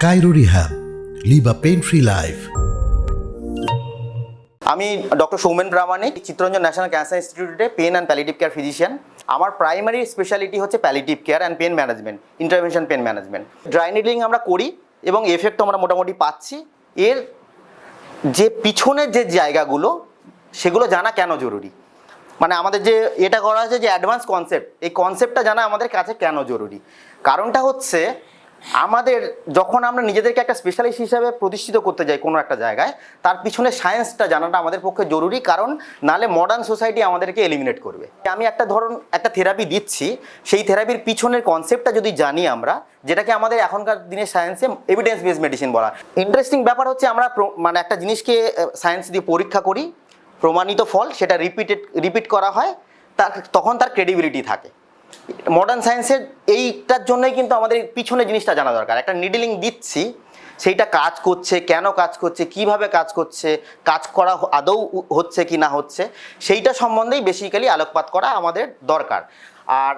Cairo Rehab. Live a pain-free life. আমি doctor Soumen Pramanik, Chittaranjan national cancer ইনস্টিটিউটে pain and palliative care physician. আমার primary speciality হচ্ছে palliative care and pain management, intervention pain management. Dry needling আমরা করি এবং effect আমরা মোটামুটি পাচ্ছি। এর যে পিছনের যে জায়গাগুলো সেগুলো জানা কেন জরুরি, মানে আমাদের যে এটা করা হয়েছে যে অ্যাডভান্স কনসেপ্ট, এই কনসেপ্টটা জানা আমাদের কাছে কেন জরুরি। কারণটা হচ্ছে আমাদের যখন আমরা নিজেদেরকে একটা স্পেশালিস্ট হিসাবে প্রতিষ্ঠিত করতে যাই কোনো একটা জায়গায়, তার পিছনে সায়েন্সটা জানাটা আমাদের পক্ষে জরুরি, কারণ নাহলে মডার্ন সোসাইটি আমাদেরকে এলিমিনেট করবে। আমি একটা থেরাপি দিচ্ছি, সেই থেরাপির পিছনের কনসেপ্টটা যদি জানি আমরা, যেটাকে আমাদের এখনকার দিনে সায়েন্সে এভিডেন্স বেসড মেডিসিন বলা। ইন্টারেস্টিং ব্যাপার হচ্ছে আমরা মানে একটা জিনিসকে সায়েন্স দিয়ে পরীক্ষা করি, প্রমাণিত ফল সেটা রিপিট করা হয়, তখন তার ক্রেডিবিলিটি থাকে। মডার্ন সায়েন্সের এইটার জন্যই কিন্তু আমাদের পিছনে জিনিসটা জানা দরকার। একটা নিডলিং দিচ্ছি, সেইটা কাজ করছে, কেন কাজ করছে, কিভাবে কাজ করছে, কাজ করা আদৌ হচ্ছে কি না হচ্ছে, সেইটা সম্বন্ধেই বেসিক্যালি আলোকপাত করা আমাদের দরকার। আর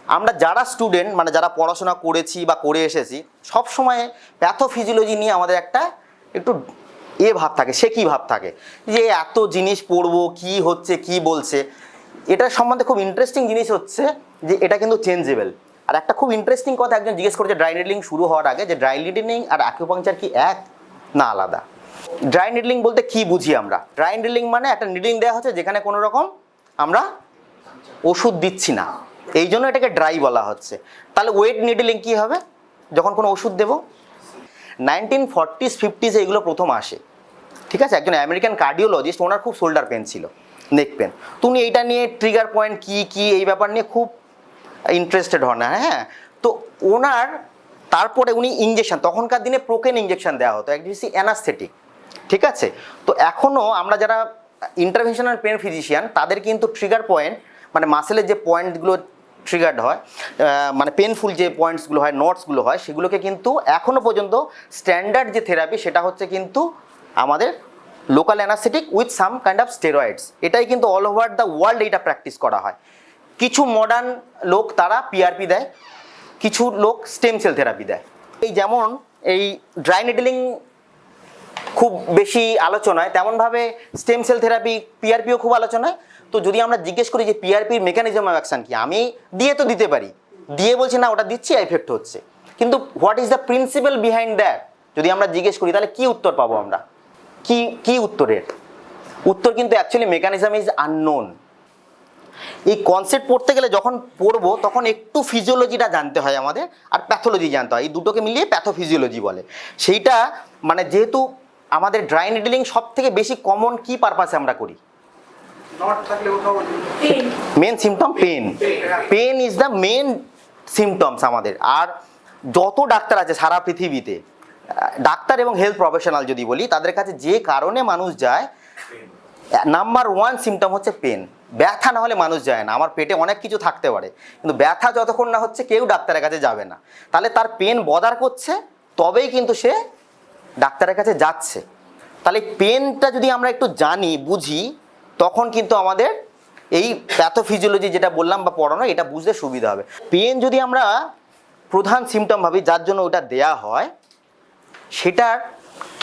আমরা যারা স্টুডেন্ট, মানে যারা পড়াশোনা করেছি বা করে এসেছি, সবসময় প্যাথোফিজিওলজি নিয়ে আমাদের একটু ভাব থাকে, সে কী ভাব থাকে যে এত জিনিস পড়বো, কি হচ্ছে, কি বলছে। এটার সম্বন্ধে খুব ইন্টারেস্টিং জিনিস হচ্ছে যে এটা কিন্তু চেঞ্জেবল। আর একটা খুব ইন্টারেস্টিং কথা একজন জিজ্ঞেস করেছে ড্রাই নিডলিং শুরু হওয়ার আগে, যে ড্রাই নিডলিং আর অ্যাকুপাংচার কি এক না আলাদা। ড্রাই নিডলিং বলতে কি বুঝি আমরা? ড্রাই নিডলিং মানে একটা নিডলিং দেওয়া হচ্ছে যেখানে কোনো রকম আমরা ওষুধ দিচ্ছি না, এই জন্য এটাকে ড্রাই বলা হচ্ছে। তাহলে ওয়েট নিডলিং কি হবে? যখন কোনো ওষুধ দেবো। 1940s 50s এগুলো প্রথম আসে, ঠিক আছে। একজন আমেরিকান কার্ডিওলজিস্ট, ওনার খুব শোল্ডার পেন ছিল, নেক পেন। তো উনি এইটা নিয়ে ট্রিগার পয়েন্ট কি এই ব্যাপার নিয়ে খুব ইন্টারেস্টেড হন। হ্যাঁ, তো ওনার তারপরে উনি ইঞ্জেকশন, তখনকার দিনে প্রোকেন ইঞ্জেকশন দেওয়া হতো, একটি অ্যানাস্থেটিক, ঠিক আছে। তো এখনও আমরা যারা ইন্টারভেনশনাল পেন ফিজিশিয়ান, তাদের কিন্তু ট্রিগার পয়েন্ট, মানে মাসেলের যে পয়েন্টগুলো ট্রিগার্ড হয়, মানে পেনফুল যে পয়েন্টসগুলো হয়, নটসগুলো হয়, সেগুলোকে কিন্তু এখনও পর্যন্ত স্ট্যান্ডার্ড যে থেরাপি সেটা হচ্ছে কিন্তু আমাদের local anaesthetic with some kind of steroids. এটাই কিন্তু অল ওভার দ্য ওয়ার্ল্ড এটা প্র্যাকটিস করা হয়। কিছু মডার্ন লোক তারা পিআরপি দেয়, কিছু লোক স্টেম সেল থেরাপি দেয়। এই যেমন এই ড্রাই নিডলিং খুব বেশি আলোচনায়, তেমনভাবে স্টেম সেল থেরাপি, পিআরপিও খুব আলোচনায়। তো যদি আমরা জিজ্ঞেস করি যে পিআরপির মেকানিজম অফ অ্যাকশন কি, আমি দিয়ে তো দিতে পারি, দিয়ে বলছি না ওটা দিচ্ছি এফেক্ট হচ্ছে, কিন্তু what is the principal behind that যদি আমরা জিজ্ঞেস করি, তাহলে কি উত্তর পাবো আমরা? কি উত্তরের উত্তর কিন্তু অ্যাকচুয়ালি মেকানিজম ইজ আননোন। এই কনসেপ্ট পড়তে গেলে যখন পড়বো তখন একটু ফিজিওলজিটা জানতে হয় আমাদের, আর প্যাথোলজি জানতে হয়। এই দুটোকে মিলিয়ে প্যাথোফিজিওলজি বলে। সেইটা মানে যেহেতু আমাদের ড্রাই নিডলিং সব থেকে বেশি কমন কি পারপাসে আমরা করি? Main symptom pain. Pain is the main symptoms আমাদের। আর যত ডাক্তার আছে সারা পৃথিবীতে, ডাক্তার এবং হেলথ প্রফেশনাল যদি বলি, তাদের কাছে যে কারণে মানুষ যায়, নাম্বার 1 সিমটম হচ্ছে পেন। ব্যথা না হলে মানুষ যায় না। আমার পেটে অনেক কিছু থাকতে পারে, কিন্তু ব্যথা যতক্ষণ না হচ্ছে কেউ ডাক্তারের কাছে যাবে না। তাহলে তার পেন বদার করছে, তবেই কিন্তু সে ডাক্তারের কাছে যাচ্ছে। তাহলে পেনটা যদি আমরা একটু জানি, বুঝি, তখন কিন্তু আমাদের এই প্যাথোফিজিওলজি যেটা বললাম বা পড়ানো, এটা বুঝতে সুবিধা হবে। পেন যদি আমরা প্রধান সিমটম ভাবি যার জন্য ওটা দেয়া হয়, সেটা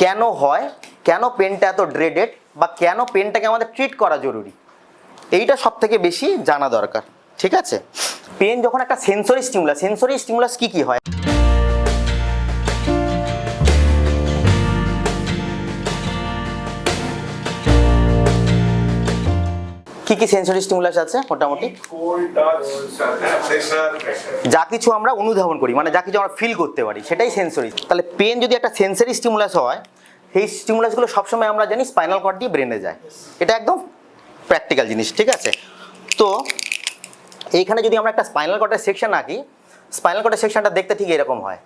কেন হয়, কেন পেনটা এত ড্রেডেড, বা কেন পেনটাকে আমাদের ট্রিট করা জরুরি, এইটা সব থেকে বেশি জানা দরকার, ঠিক আছে। পেন যখন একটা সেন্সরি স্টিমুলাস কি হয়? কি সেন্সরি স্টিমুলাস আছে? মোটামুটি যা কিছু আমরা অনুধাবন করি, মানে যা কিছু আমরা ফিল করতে পারি, সেটাই সেন্সরি। তাহলে পেন যদি একটা সেন্সরি স্টিমুলাস হয়, সেই স্টিমুলাসগুলো সবসময় আমরা জানি স্পাইনাল কর্ড দিয়ে ব্রেনে যায়। এটা একদম প্র্যাকটিক্যাল জিনিস, ঠিক আছে। তো এইখানে যদি আমরা একটা স্পাইনাল কর্ডের সেকশন আঁকি, স্পাইনাল কর্ডের সেকশনটা দেখতে ঠিক এরকম হয়।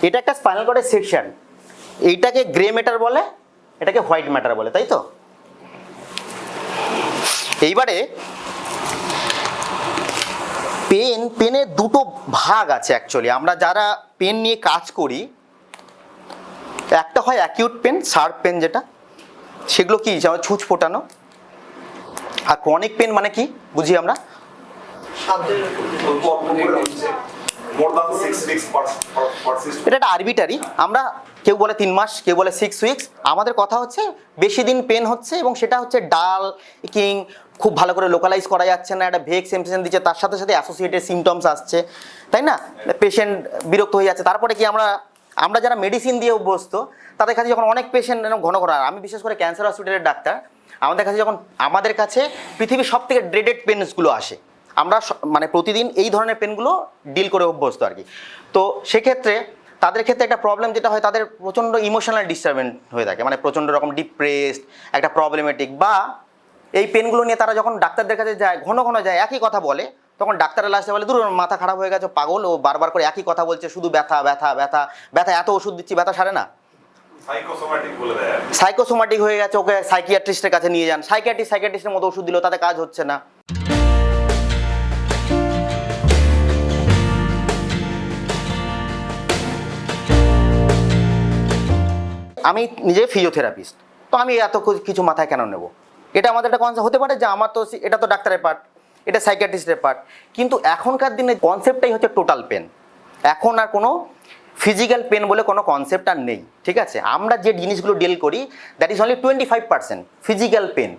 এটা একটা স্পাইনাল কর্ডের সেকশন। এইটাকে গ্রে ম্যাটার বলে, এটাকে হোয়াইট ম্যাটার বলে, তাই তো। এইবারে পেনের দুটো ভাগ আছে অ্যাকচুয়ালি। আমরা যারা পেন নিয়ে কাজ করি, একটা হয় অ্যাকিউট পেন, শার্প পেন যেটা, সেগুলো কি যেমন ছুঁচ ফোটানো। আর ক্রনিক পেন মানে কি বুঝি আমরা, এটা একটা আরবিটারি। আমরা কেউ বলে 3 মাস, কেউ বলে 6 উইকস। আমাদের কথা হচ্ছে বেশি দিন পেন হচ্ছে এবং সেটা হচ্ছে ডাল কিং, খুব ভালো করে লোকালাইজ করা যাচ্ছে না, একটা ভেগ সেন্সেশন দিচ্ছে, তার সাথে সাথে অ্যাসোসিয়েটেড সিমটমস আসছে, তাই না? পেশেন্ট বিরক্ত হয়ে যাচ্ছে। তারপরে কি আমরা যারা মেডিসিন দিয়ে অভ্যস্ত তাদের কাছে যখন অনেক পেশেন্ট ঘন ঘন, আমি বিশেষ করে ক্যান্সার হসপিটালের ডাক্তার, আমাদের কাছে পৃথিবীর সব থেকে ড্রেডেড পেনসগুলো আসে, আমরা মানে প্রতিদিন এই ধরনের পেনগুলো ডিল করে অভ্যস্ত আর কি। তো সেক্ষেত্রে তাদের ক্ষেত্রে একটা প্রবলেম যেটা হয়, তাদের প্রচণ্ড ইমোশনাল ডিস্টারবেন্স হয়ে থাকে, মানে প্রচণ্ড রকম ডিপ্রেসড, একটা প্রবলেমেটিক, বা এই পেনগুলো নিয়ে তারা যখন ডাক্তারদের কাছে যায়, ঘন ঘন যায়, একই কথা বলে, তখন ডাক্তারের লাস্টে বলে দূর মাথা খারাপ হয়ে গেছে, পাগল, ও বারবার করে একই কথা বলছে, শুধু ব্যথা ব্যথা ব্যথা ব্যথা, এত ওষুধ দিচ্ছি ব্যথা সারে না, সাইকোসোমাটিক হয়ে গেছে, ওকে সাইকিয়াট্রিস্টের কাছে নিয়ে যান, সাইকিয়াট্রিস্টের মতো ওষুধ দিল, তাতে কাজ হচ্ছে না। আমি নিজে ফিজিওথেরাপিস্ট, তো আমি এত কিছু মাথায় কেন নেব? এটা আমাদের একটা কনসেপ্ট হতে পারে যে আমার তো এটা তো ডাক্তারের পার্ট, এটা সাইকিয়াট্রিস্টের পার্ট, কিন্তু এখনকার দিনে কনসেপ্টটাই হচ্ছে টোটাল পেন। এখন আর কোনো ফিজিক্যাল পেন বলে কোনো কনসেপ্ট আর নেই, ঠিক আছে? আমরা যে জিনিসগুলো ডিল করি that is only 25% physical pain.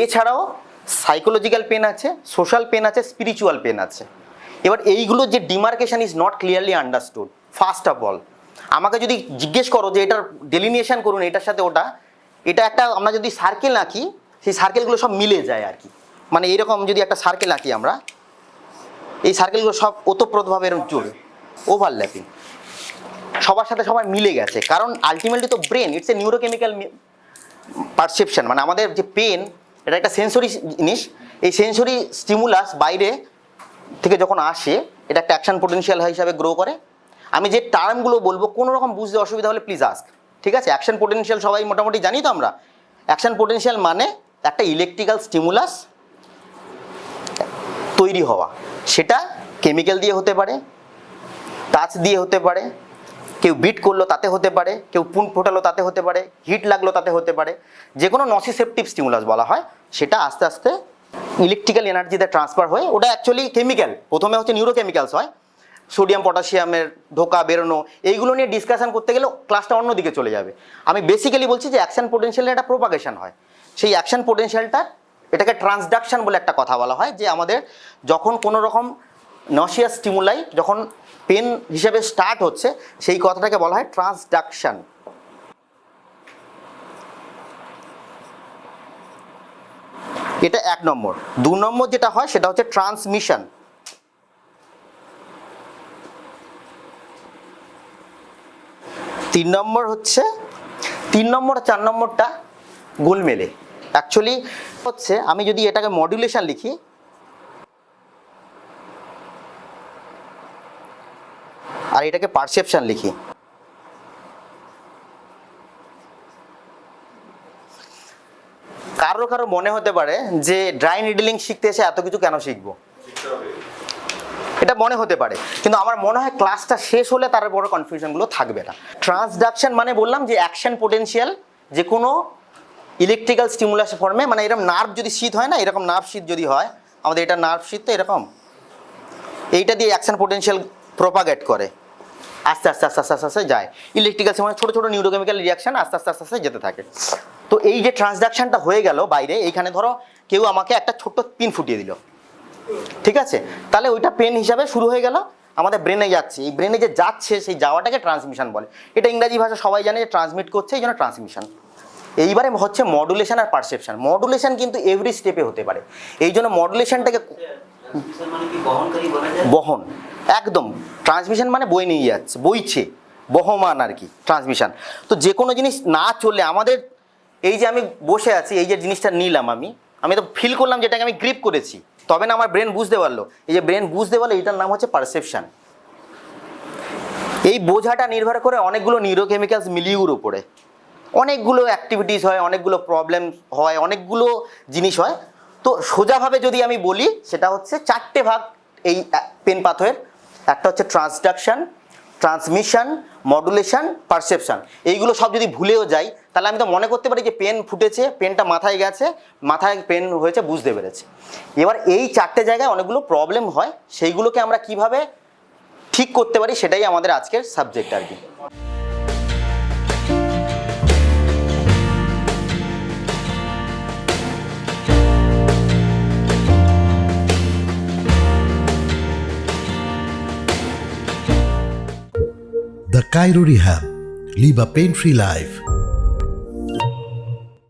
এছাড়াও সাইকোলজিক্যাল পেন আছে, সোশ্যাল পেন আছে, স্পিরিচুয়াল পেন আছে। এবার এইগুলো যে demarcation is not clearly understood. First of all আমাকে যদি জিজ্ঞেস করো যে এটার ডেলিনিয়েশন করুন এটার সাথে ওটা, এটা একটা আমরা যদি সার্কেল আঁকি, সেই সার্কেলগুলো সব মিলে যায় আর কি। মানে এইরকম যদি একটা সার্কেল আঁকি আমরা, এই সার্কেলগুলো সব ওতপ্রোতভাবে এরকম জোরে ওভারল্যাপিং, সবার সাথে সবার মিলে গেছে। কারণ আলটিমেটলি তো brain it's a neurochemical perception, মানে আমাদের যে পেন এটা একটা সেন্সরি জিনিস। এই সেন্সরি স্টিমুলাস বাইরে থেকে যখন আসে, এটা একটা অ্যাকশন পোটেনশিয়াল হিসাবে গ্রো করে। আমি যে টার্মগুলো বলবো কোনো রকম বুঝতে অসুবিধা হলে প্লিজ আস্ক, ঠিক আছে? অ্যাকশন পোটেনশিয়াল সবাই মোটামুটি জানি তো আমরা। অ্যাকশন পোটেনশিয়াল মানে একটা ইলেকট্রিক্যাল স্টিমুলাস তৈরি হওয়া, সেটা কেমিক্যাল দিয়ে হতে পারে, টাচ দিয়ে হতে পারে, কেউ বিট করলো তাতে হতে পারে, কেউ পুন ফোটালো তাতে হতে পারে, হিট লাগলো তাতে হতে পারে, যে কোনো নসিসেপটিভ স্টিমুলাস বলা হয়। সেটা আস্তে আস্তে ইলেকট্রিক্যাল এনার্জিতে ট্রান্সফার হয়ে, ওটা অ্যাকচুয়ালি কেমিক্যাল, প্রথমে হচ্ছে নিউরোকেমিক্যালস হয়, সোডিয়াম পটাশিয়ামের ঢোকা বেরোনো, এইগুলো নিয়ে ডিসকাশন করতে গেলে ক্লাসটা অন্যদিকে চলে যাবে। আমি বেসিক্যালি বলছি যে অ্যাকশন পোটেনশিয়ালের একটা প্রোপাগেশন হয়, সেই অ্যাকশন পোটেনশিয়ালটা, এটাকে ট্রান্সডাকশন বলে একটা কথা বলা হয়, যে আমাদের যখন কোনো রকম নসিয়াস স্টিমুলাই যখন পেন হিসেবে স্টার্ট হচ্ছে, সেই কথাটাকে বলা হয় ট্রান্সডাকশন। এটা 1 নম্বর। 2 নম্বর যেটা হয় সেটা হচ্ছে ট্রান্সমিশন। 3 নম্বর হচ্ছে, 3 নম্বর আর 4 নম্বরটা গোলমেলে। অ্যাকচুয়ালি হচ্ছে আমি যদি এটাকে মডুলেশন লিখি, আর এটাকে পারসেপশন লিখি, কারো কারো মনে হতে পারে যে ড্রাই নিডলিং শিখতে এসে এত কিছু কেন শিখবো, এটা মনে হতে পারে। কিন্তু আমার মনে হয় ক্লাসটা শেষ হলে তার বড় কনফিউশনগুলো থাকবে না। ট্রান্সডাকশন মানে বললাম যে অ্যাকশন পোটেনশিয়াল যে কোনো ইলেকট্রিক্যাল স্টিমুলাস ফর্মে, মানে এরকম নার্ভ যদি শীত হয় না, এরকম নার্ভ শীত যদি হয়, আমাদের এটা নার্ভ শীত তো এরকম, এইটা দিয়ে অ্যাকশন পোটেনশিয়াল প্রোপাগেট করে, আস্তে আস্তে আস্তে আস্তে আস্তে আস্তে যায় ইলেকট্রিক্যাল, মানে ছোটো ছোটো নিউরোকেমিক্যাল রিয়াকশন আস্তে আস্তে আস্তে আস্তে যেতে থাকে। তো এই যে ট্রান্সডাকশনটা হয়ে গেল বাইরে, এইখানে ধরো কেউ আমাকে একটা ছোট্ট পিন ফুটিয়ে দিল, ঠিক আছে? তাহলে ওইটা পেন হিসাবে শুরু হয়ে গেল, আমাদের ব্রেনে যাচ্ছে, এই ব্রেনে যে যাচ্ছে সেই যাওয়াটাকে ট্রান্সমিশন বলে। এটা ইংরাজি ভাষা সবাই জানে যে ট্রান্সমিট করছে, এই জন্য ট্রান্সমিশন। এইবারে হচ্ছে মডুলেশন আর পারসেপশন। মডুলেশন কিন্তু এভরি স্টেপে হতে পারে, এই জন্য মডুলেশনটাকে বহন, একদম ট্রান্সমিশন মানে বই নিয়ে যাচ্ছে, বইছে, বহমান আর কি ট্রান্সমিশন। তো যে কোনো জিনিস না চললে আমাদের, এই যে আমি বসে আছি, এই যে জিনিসটা নিলাম আমি তো ফিল করলাম, যেটাকে আমি গ্রিপ করেছি, তবে না আমার ব্রেন বুঝতে পারলো। এই যে ব্রেন বুঝতে পারলো, এটার নাম হচ্ছে পারসেপশন। এই বোঝাটা নির্ভর করে অনেকগুলো নিউরোকেমিক্যালস মিলিউর উপরে, অনেকগুলো অ্যাক্টিভিটিস হয়, অনেকগুলো প্রবলেম হয়, অনেকগুলো জিনিস হয়। তো সোজাভাবে যদি আমি বলি, সেটা হচ্ছে 4টে ভাগ এই পেন পাথওয়ের। একটা হচ্ছে ট্রান্সডাকশন, ট্রান্সমিশন, মডুলেশন, পারসেপশন, এইগুলো সব যদি ভুলেও যাই তাহলে আমি তো মনে করতে পারি যে পেন ফুটেছে, পেনটা মাথায় গেছে, মাথায় পেন হয়েছে, বুঝতে পেরেছি। এবার এই 4টে জায়গায় অনেকগুলো প্রবলেম হয়, সেইগুলোকে আমরা কিভাবে ঠিক করতে পারি সেটাই আমাদের আজকের সাবজেক্ট আর কি। The Cairo Rehab. Live a pain-free life.